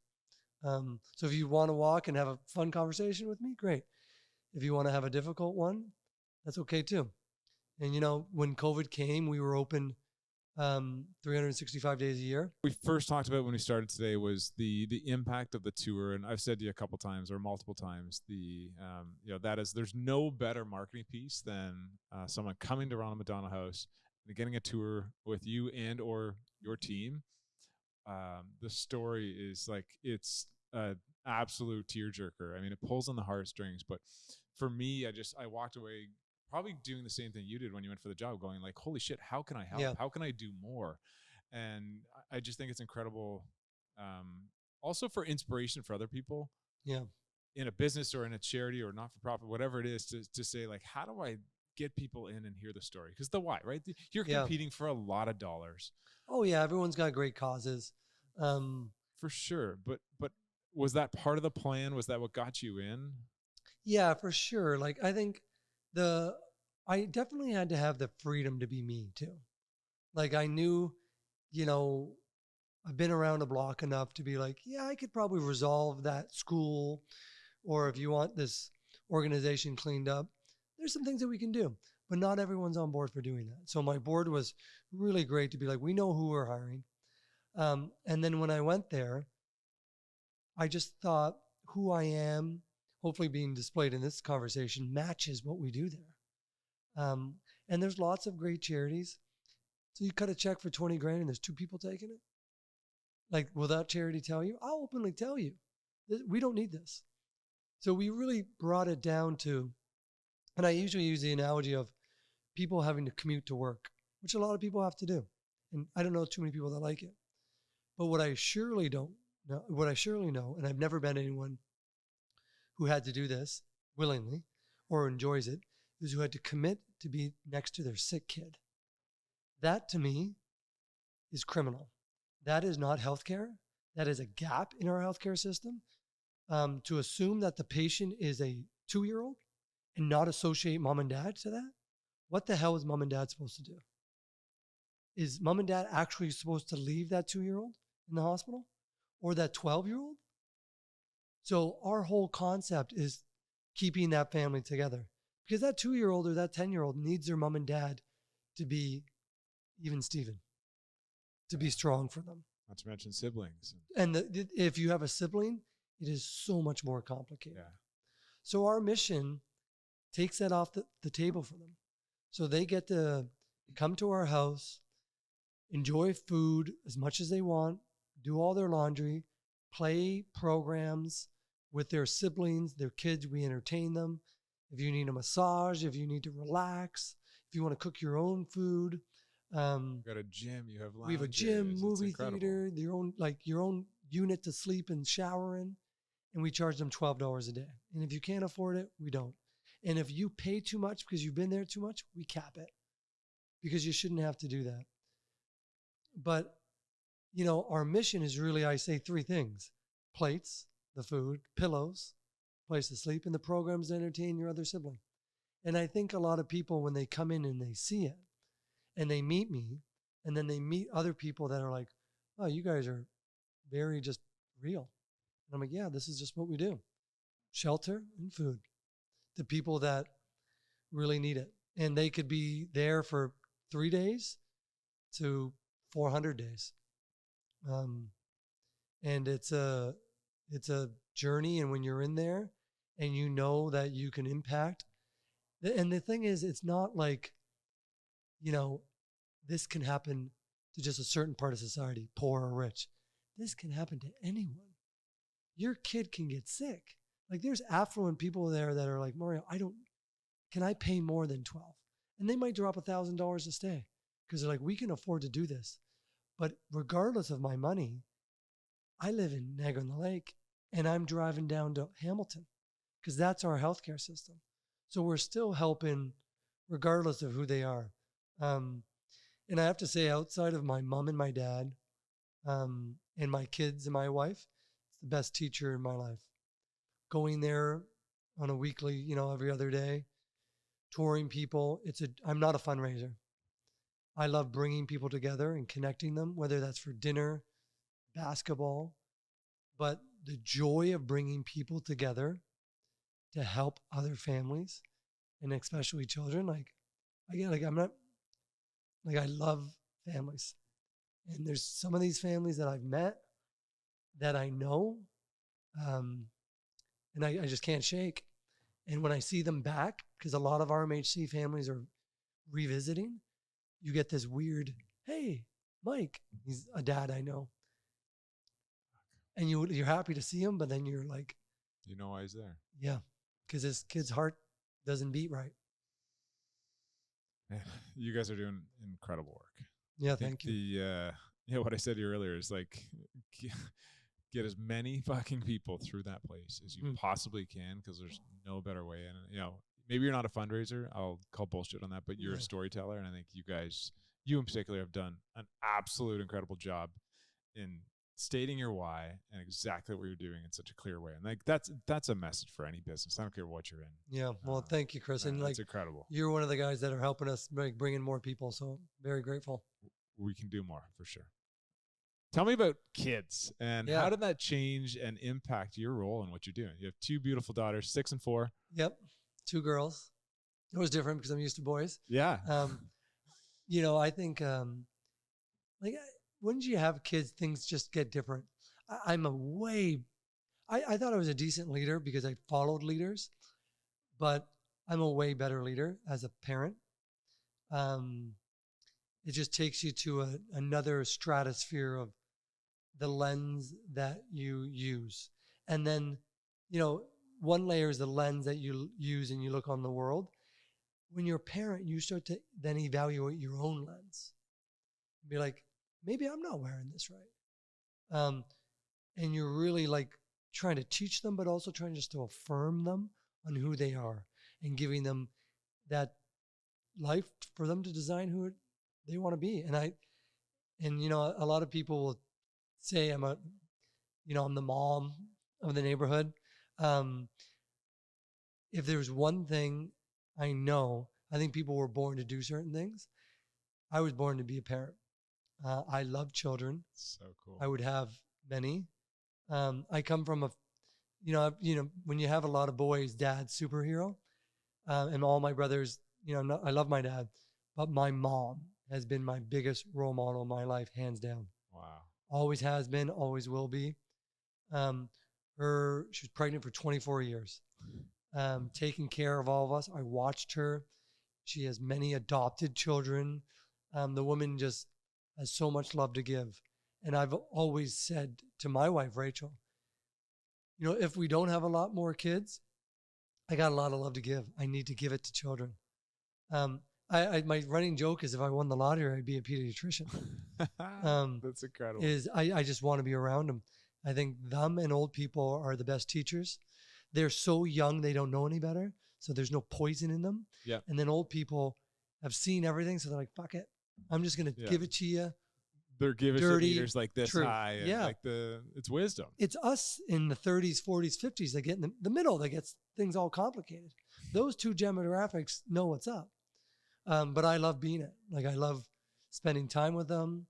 So if you want to walk and have a fun conversation with me, great. If you want to have a difficult one, that's okay too. And, you know, when COVID came, we were open 365 days a year. We first talked about when we started today was the impact of the tour. And I've said to you a couple times or multiple times, you know, that is, there's no better marketing piece than someone coming to Ronald McDonald House and getting a tour with you and or your team. The story is like, it's an absolute tearjerker. I mean, it pulls on the heartstrings, but for me, I walked away probably doing the same thing you did when you went for the job, going like, holy shit, how can I help? Yeah. How can I do more? And I just think it's incredible. Also for inspiration for other people. Yeah. In a business or in a charity or not-for-profit, whatever it is, to say like, how do I get people in and hear the story? Because the why, right? You're competing for a lot of dollars. Oh yeah. Everyone's got great causes. For sure. But was that part of the plan? Was that what got you in? Yeah, for sure. Like, I think I definitely had to have the freedom to be me too. Like, I knew, you know, I've been around the block enough to be like, yeah, I could probably resolve that school, or if you want this organization cleaned up, there's some things that we can do, but not everyone's on board for doing that. So my board was really great to be like, we know who we're hiring. And then when I went there, I just thought who I am, hopefully being displayed in this conversation, matches what we do there. And there's lots of great charities. So you cut a check for 20 grand and there's 2 people taking it? Like, will that charity tell you? I'll openly tell you. We don't need this. So we really brought it down to, and I usually use the analogy of people having to commute to work, which a lot of people have to do. And I don't know too many people that like it. But what I surely know, and I've never met anyone who had to do this willingly or enjoys it, is who had to commit to be next to their sick kid. That to me is criminal. That is not healthcare. That is a gap in our healthcare system. To assume that the patient is a 2-year-old and not associate mom and dad to that, what the hell is mom and dad supposed to do? Is mom and dad actually supposed to leave that 2-year-old in the hospital or that 12-year-old? So our whole concept is keeping that family together, because that 2-year-old or that 10-year-old needs their mom and dad to be even Steven, to be strong for them. Not to mention siblings. And if you have a sibling, it is so much more complicated. Yeah. So our mission takes that off the table for them. So they get to come to our house, enjoy food as much as they want, do all their laundry, play programs with their siblings, their kids. We entertain them. If you need a massage, if you need to relax, if you want to cook your own food. You've got a gym, you have lounges. We have a gym, movie theater, your own unit to sleep and shower in. And we charge them $12 a day. And if you can't afford it, we don't. And if you pay too much because you've been there too much, we cap it, because you shouldn't have to do that. But, our mission is really, I say 3 things: plates, the food, pillows, place to sleep, and the programs to entertain your other sibling. And I think a lot of people, when they come in and they see it and they meet me, and then they meet other people that are like, oh, you guys are very just real. And I'm like, yeah, this is just what we do. Shelter and food. The people that really need it. And they could be there for 3 days to 400 days. And it's a journey. And when you're in there and you know that you can impact, and the thing is, it's not like, this can happen to just a certain part of society, poor or rich. This can happen to anyone. Your kid can get sick. Like, there's affluent people there that are like, Mario, can I pay more than 12? And they might drop $1,000 to stay because they're like, we can afford to do this. But regardless of my money, I live in Niagara-on-the-Lake and I'm driving down to Hamilton because that's our healthcare system. So we're still helping regardless of who they are. And I have to say, outside of my mom and my dad, and my kids and my wife, it's the best teacher in my life. Going there on a weekly, every other day, touring people. I'm not a fundraiser. I love bringing people together and connecting them, whether that's for dinner, basketball, but the joy of bringing people together to help other families and especially children. I love families. And there's some of these families that I've met that I know, and I just can't shake. And when I see them back, because a lot of RMHC families are revisiting, you get this weird, hey, Mike, he's a dad I know. And you're happy to see him, but then you're like, you know why he's there. Yeah, because his kid's heart doesn't beat right. Man, you guys are doing incredible work. Yeah, thank you. What I said to you earlier is like, get as many fucking people through that place as you possibly can, because there's no better way. And maybe you're not a fundraiser. I'll call bullshit on that, but you're a storyteller, and I think you in particular, have done an absolute incredible job in stating your why and exactly what you're doing in such a clear way. And like that's a message for any business. I don't care what you're in. Yeah. Well, thank you, Chris. And that's incredible. You're one of the guys that are helping us bring in more people. So very grateful. We can do more for sure. Tell me about kids and how did that change and impact your role in what you're doing? You have 2 beautiful daughters, 6 and 4. Yep. 2 girls. It was different because I'm used to boys. Yeah. I think when you have kids, things just get different. I thought I was a decent leader because I followed leaders, but I'm a way better leader as a parent. it just takes you to another stratosphere of the lens that you use. And then, one layer is the lens that you use and you look on the world. When you're a parent, you start to then evaluate your own lens. Be like, maybe I'm not wearing this right. And you're really like trying to teach them, but also trying just to affirm them on who they are and giving them that life for them to design who they want to be. And a lot of people will say I'm the mom of the neighborhood. If there's one thing I know, I think people were born to do certain things. I was born to be a parent. I love children. So cool. I would have many. I come from when you have a lot of boys, dad's superhero. And all my brothers, I love my dad, but my mom has been my biggest role model in my life, hands down. Wow. Always has been, always will be. She was pregnant for 24 years, taking care of all of us. I watched her. She has many adopted children. The woman just has so much love to give. And I've always said to my wife, Rachel, if we don't have a lot more kids, I got a lot of love to give. I need to give it to children. My running joke is if I won the lottery, I'd be a pediatrician. That's incredible. I just want to be around them. I think them and old people are the best teachers. They're so young, they don't know any better. So there's no poison in them. Yeah. And then old people have seen everything. So they're like, fuck it. I'm just going to give it to you. They're giving meters like this truth. high. And yeah. It's wisdom. It's us in the 30s, 40s, 50s that get in the middle that gets things all complicated. Those two demographics know what's up. But I love being it. Like I love spending time with them.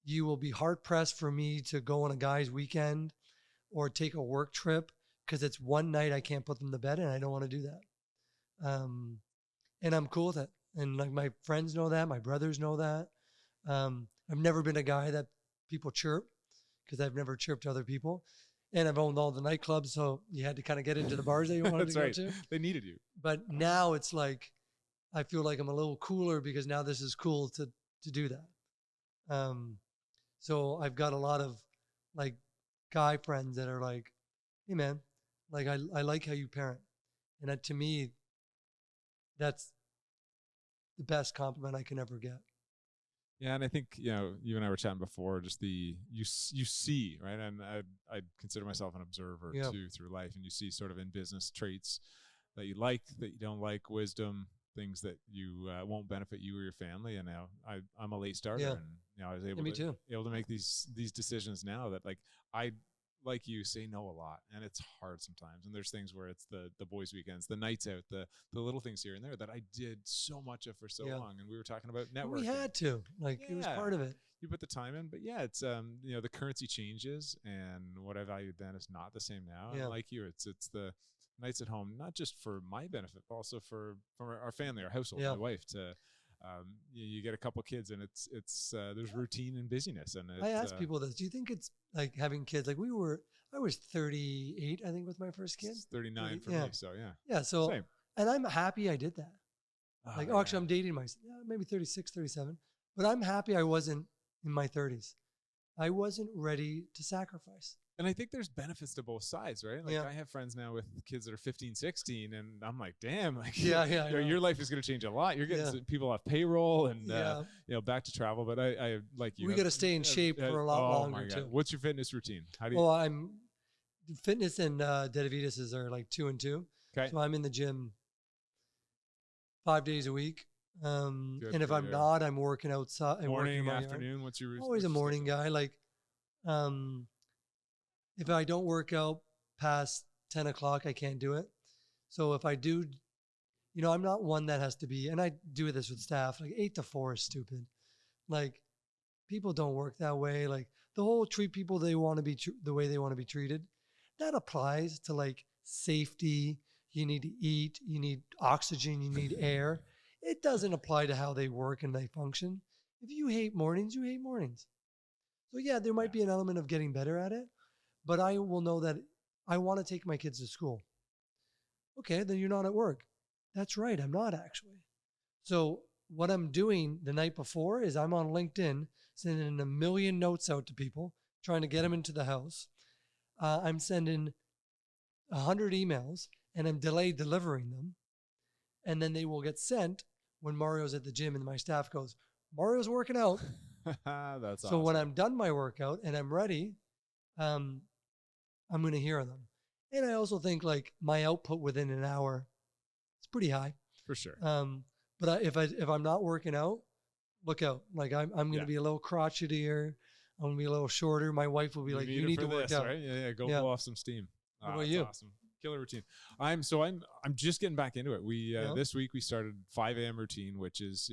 You will be hard pressed for me to go on a guy's weekend or take a work trip because it's one night I can't put them to bed and I don't want to do that. And I'm cool with it. And like my friends know that, my brothers know that. I've never been a guy that people chirp because I've never chirped other people. And I've owned all the nightclubs, so you had to kind of get into the bars that you wanted to go to. They needed you. But now it's like, I feel like I'm a little cooler because now this is cool to do that. So I've got a lot of like guy friends that are like, hey man, like I like how you parent. And that, to me, that's the best compliment I can ever get. Yeah, and I think you and I were chatting before. Just you see, right, and I consider myself an observer too through life, and you see sort of in business traits that you like, that you don't like, wisdom, things that you won't benefit you or your family. And now I'm a late starter, and I was able to make these decisions now that like I. Like you say no a lot, and it's hard sometimes. And there's things where it's the boys' weekends, the nights out, the little things here and there that I did so much of for so long. And we were talking about networking. We had to, it was part of it. You put the time in, but it's the currency changes, and what I valued then is not the same now. And like you, it's the nights at home, not just for my benefit, but also for our family, our household, my wife to. You get a couple kids, and it's there's routine and busyness. And I ask people this: do you think it's like having kids? Like I was 38, I think, with my first kid. 39 for me. So yeah. So same. And I'm happy I did that. Actually, I'm dating maybe 36, 37, but I'm happy I wasn't in my 30s. I wasn't ready to sacrifice. And I think there's benefits to both sides, right? Like I have friends now with kids that are 15, 16, and I'm like, damn, like your life is going to change a lot. You're getting people off payroll and back to travel. But I like you. We got to stay in shape for a lot longer too. What's your fitness routine? How do you? Well, I'm fitness and DeDivitiis are like 2 and 2. Okay. So I'm in the gym 5 days a week. And if I'm not, I'm working outside. Morning, afternoon. What's your routine? Always a morning guy. Like, if I don't work out past 10 o'clock, I can't do it. So if I do, I'm not one that has to be, and I do this with staff, like 8 to 4 is stupid. Like, people don't work that way. Like, the whole treat people the way they want to be treated, that applies to like safety. You need to eat, you need oxygen, you need air. It doesn't apply to how they work and they function. If you hate mornings, you hate mornings. So yeah, there might be an element of getting better at it. But I will know that I want to take my kids to school. Okay, then you're not at work. That's right, I'm not actually. So what I'm doing the night before is I'm on LinkedIn sending a million notes out to people, trying to get them into the house. I'm sending 100 emails and I'm delayed delivering them. And then they will get sent when Mario's at the gym and my staff goes, Mario's working out. That's so awesome. when I'm done my workout and I'm ready, I'm going to hear them. And I also think like my output within an hour is pretty high. For sure. But if I'm not working out, look out. Like I'm going to be a little crotchetier. I'm going to be a little shorter. My wife will be like, you need to work out. Right? Yeah. Go blow off some steam. What about you? Awesome. Killer routine. I'm just getting back into it. We this week we started 5 a.m. routine, which is,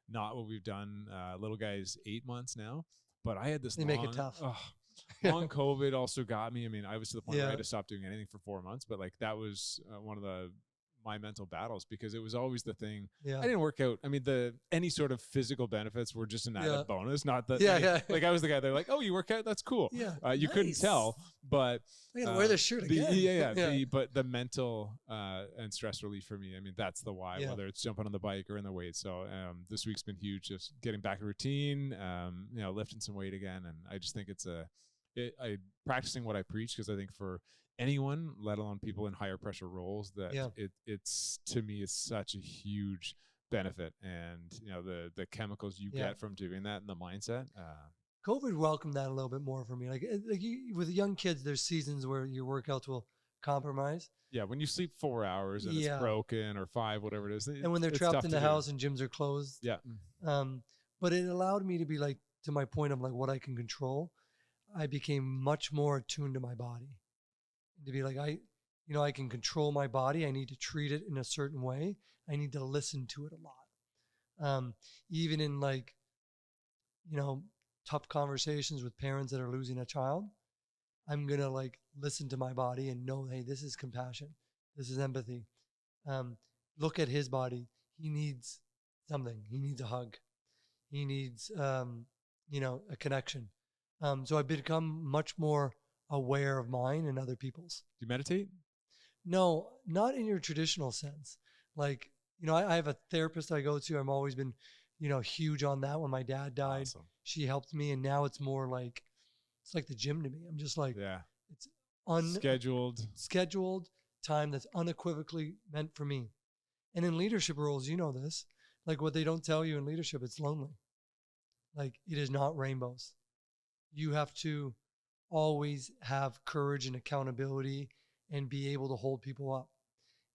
not what we've done. Little guy's 8 months now, but I had this make it tough. Long COVID also got me. I mean, I was to the point where I had to stop doing anything for 4 months, but like that was one of my mental battles, because it was always the thing. I didn't work out. I mean, any sort of physical benefits were just an added bonus. Not that, like I was the guy. They're like, "Oh, you work out? That's cool." You couldn't tell, but I gotta wear this shirt again. But the mental and stress relief for me. I mean, that's the why. Whether it's jumping on the bike or in the weight. So this week's been huge. Just getting back in routine. Lifting some weight again, and I just think I practicing what I preach, because I think for anyone, let alone people in higher pressure roles, that it's to me is such a huge benefit, and the chemicals you get from doing that and the mindset. COVID welcomed that a little bit more for me. With young kids, there's seasons where your workouts will compromise. Yeah, when you sleep 4 hours and it's broken, or 5, whatever it is, and when they're trapped in the house and gyms are closed. Yeah. But it allowed me to be like, to my point of like what I can control. I became much more attuned to my body. To be like, I can control my body. I need to treat it in a certain way. I need to listen to it a lot. Even in like, tough conversations with parents that are losing a child, I'm going to like listen to my body and know, hey, this is compassion. This is empathy. Look at his body. He needs something. He needs a hug. He needs, a connection. So I've become much more aware of mine and other people's. Do you meditate? No, not in your traditional sense. Like, I have a therapist I go to. I've always been, huge on that. When my dad died, she helped me. And now it's more like, it's like the gym to me. I'm just like, it's scheduled time that's unequivocally meant for me. And in leadership roles, this, like what they don't tell you in leadership, it's lonely. Like it is not rainbows. You have to always have courage and accountability and be able to hold people up.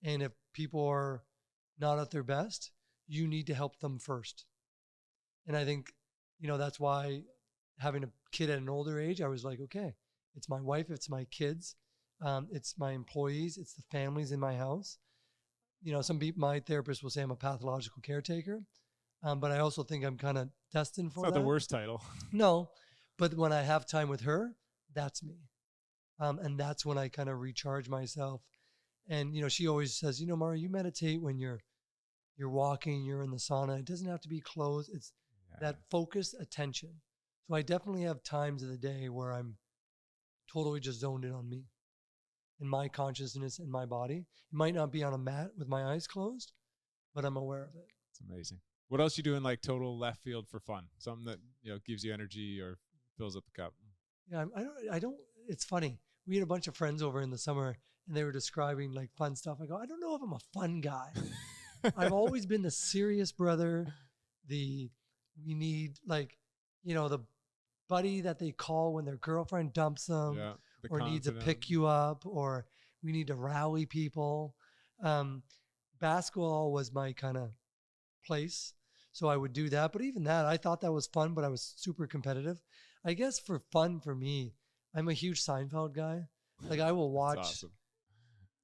And if people are not at their best, you need to help them first. And I think, that's why having a kid at an older age, I was like, okay, it's my wife, it's my kids, it's my employees, it's the families in my house. My therapist will say I'm a pathological caretaker, but I also think I'm kind of destined for that. It's not the worst title. No, but when I have time with her, that's me. And that's when I kind of recharge myself. And, she always says, Mario, you meditate when you're walking, you're in the sauna. It doesn't have to be closed. It's that focused attention. So I definitely have times of the day where I'm totally just zoned in on me and my consciousness and my body. It might not be on a mat with my eyes closed, but I'm aware of it. It's amazing. What else you doing like total left field for fun? Something that, gives you energy or fills up the cup? Yeah, I don't, it's funny. We had a bunch of friends over in the summer and they were describing like fun stuff. I go, I don't know if I'm a fun guy. I've always been the serious brother. We need like, the buddy that they call when their girlfriend dumps them or needs to pick you up, or we need to rally people. Basketball was my kind of place. So I would do that. But even that, I thought that was fun, but I was super competitive. I guess for fun for me, I'm a huge Seinfeld guy. Like I will watch. Awesome.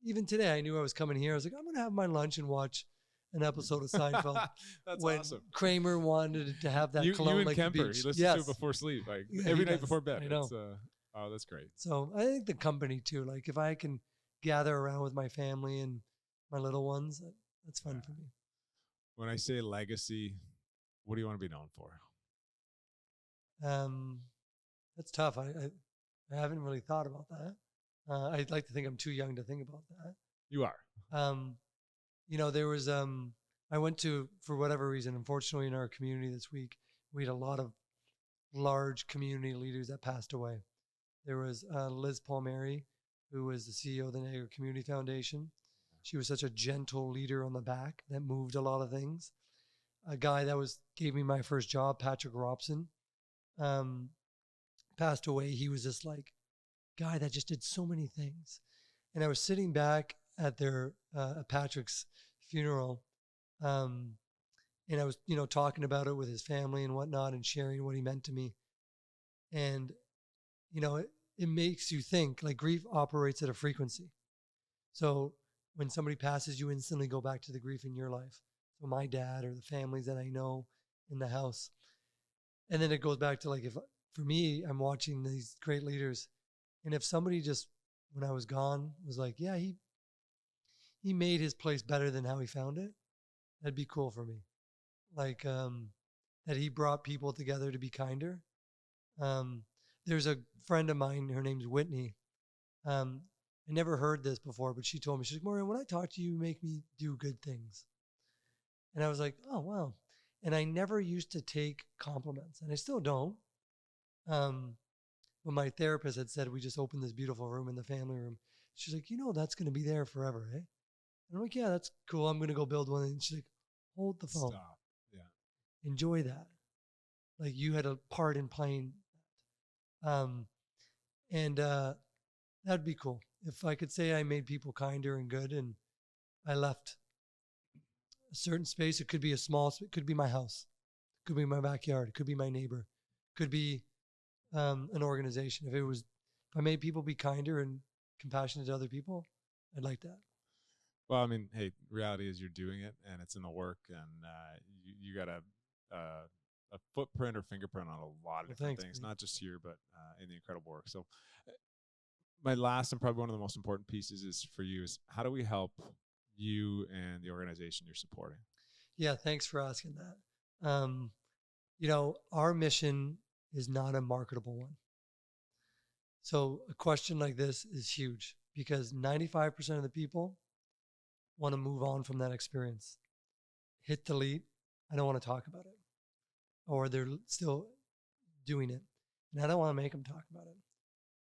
Even today, I knew I was coming here. I was like, I'm going to have my lunch and watch an episode of Seinfeld. That's when awesome. Kramer wanted to have that you cologne and like Kemper, the beach. he listens to it before sleep, like every night before bed. I know. Oh, that's great. So I think the company too. Like if I can gather around with my family and my little ones, that's fun for me. When I say legacy, what do you want to be known for? That's tough. I haven't really thought about that. I'd like to think I'm too young to think about that. You are. There was I went to, for whatever reason, unfortunately in our community this week, we had a lot of large community leaders that passed away. There was Liz Palmieri, who was the CEO of the Niagara Community Foundation. She was such a gentle leader on the back that moved a lot of things. A guy that gave me my first job, Patrick Robson, passed away. He was this like guy that just did so many things. And I was sitting back at Patrick's funeral, and I was, talking about it with his family and whatnot and sharing what he meant to me. And, it makes you think, like, grief operates at a frequency. So when somebody passes, you instantly go back to the grief in your life. So my dad or the families that I know in the house. And then it goes back to, like, if for me, I'm watching these great leaders, and if somebody just, when I was gone, was like, yeah, he made his place better than how he found it, that'd be cool for me. Like, that he brought people together to be kinder. There's a friend of mine, her name's Whitney. I never heard this before, but she told me, she's like, Maureen, when I talk to you, you make me do good things. And I was like, oh, wow. And I never used to take compliments, and I still don't. But my therapist had said, we just opened this beautiful room in the family room. She's like, that's going to be there forever, eh? And I'm like, yeah, that's cool. I'm going to go build one. And she's like, hold the phone. Stop. Yeah. Enjoy that. Like, you had a part in playing that. And that'd be cool. If I could say I made people kinder and good, and I left a certain space. It could be it could be my house. It could be my backyard. It could be my neighbor. It could be an organization. If I made people be kinder and compassionate to other people, I'd like that. Well, I mean, hey, reality is you're doing it, and it's in the work, and you got a footprint or fingerprint on a lot of different things, not just here, but in the incredible work. So my last and probably one of the most important pieces is for you is, how do we help you and the organization you're supporting? Yeah, thanks for asking that. Our mission is not a marketable one. So a question like this is huge, because 95% of the people want to move on from that experience. Hit delete. I don't want to talk about it. Or they're still doing it. And I don't want to make them talk about it.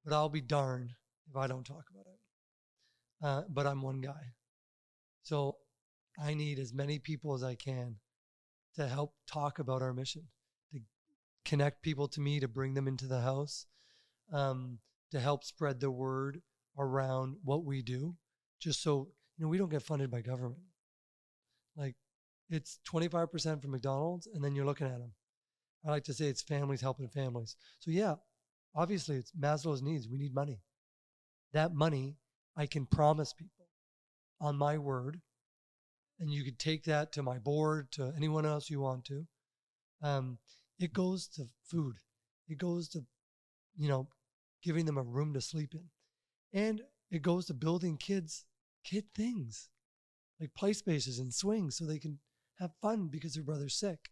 But I'll be darned if I don't talk about it. But I'm one guy. So I need as many people as I can to help talk about our mission, to connect people to me, to bring them into the house, to help spread the word around what we do, just so, we don't get funded by government. Like, it's 25% from McDonald's, and then you're looking at them. I like to say it's families helping families. So yeah, obviously it's Maslow's needs. We need money. That money I can promise people on my word, and you could take that to my board, to anyone else you want to. It goes to food. It goes to, giving them a room to sleep in. And it goes to building kid things, like play spaces and swings, so they can have fun because their brother's sick.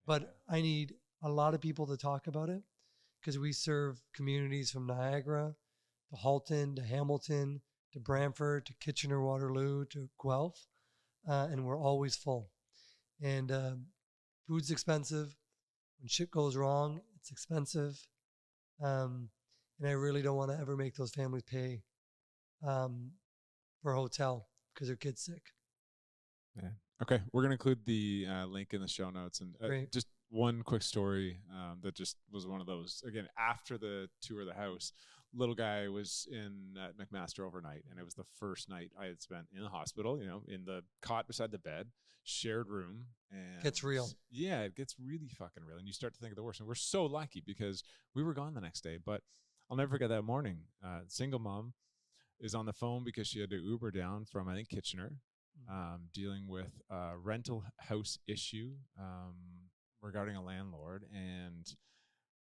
But I need a lot of people to talk about it, because we serve communities from Niagara to Halton to Hamilton to Brantford to Kitchener-Waterloo to Guelph, and we're always full. And food's expensive. When shit goes wrong, it's expensive. And I really don't want to ever make those families pay for a hotel because their kid's sick. Yeah. Okay, we're going to include the link in the show notes. And just one quick story that just was one of those. Again, after the tour of the house, little guy was in McMaster overnight, and it was the first night I had spent in the hospital, in the cot beside the bed, shared room. And gets real. Yeah, it gets really fucking real. And you start to think of the worst. And we're so lucky because we were gone the next day. But I'll never forget that morning. Single mom is on the phone because she had to Uber down from, I think, Kitchener. Dealing with a rental house issue regarding a landlord. And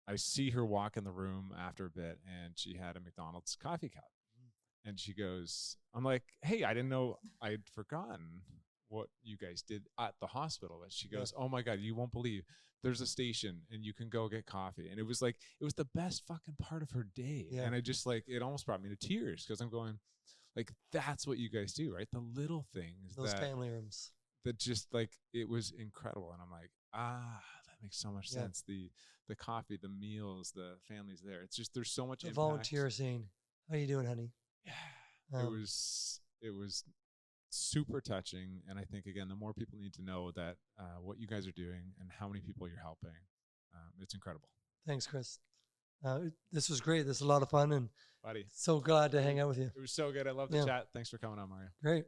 I see her walk in the room after a bit, and she had a McDonald's coffee cup. And she goes, I'm like, hey, I didn't know, I'd forgotten what you guys did at the hospital. And she goes, oh my God, you won't believe, there's a station and you can go get coffee. And it was the best fucking part of her day. Yeah. And I just it almost brought me to tears, because I'm going, that's what you guys do, right? The little things, those family rooms. that just like, it was incredible. And I'm like, that makes so much sense. The coffee, the meals, the families there. It's just, there's so much The impact. volunteer scene. How you doing, honey? Yeah. It was super touching. And I think, again, the more people need to know that what you guys are doing and how many people you're helping, it's incredible. Thanks, Chris. This was great. This is a lot of fun, and Buddy, so glad to hang out with you. It was so good. I love the chat. Thanks for coming on, Mario. Great.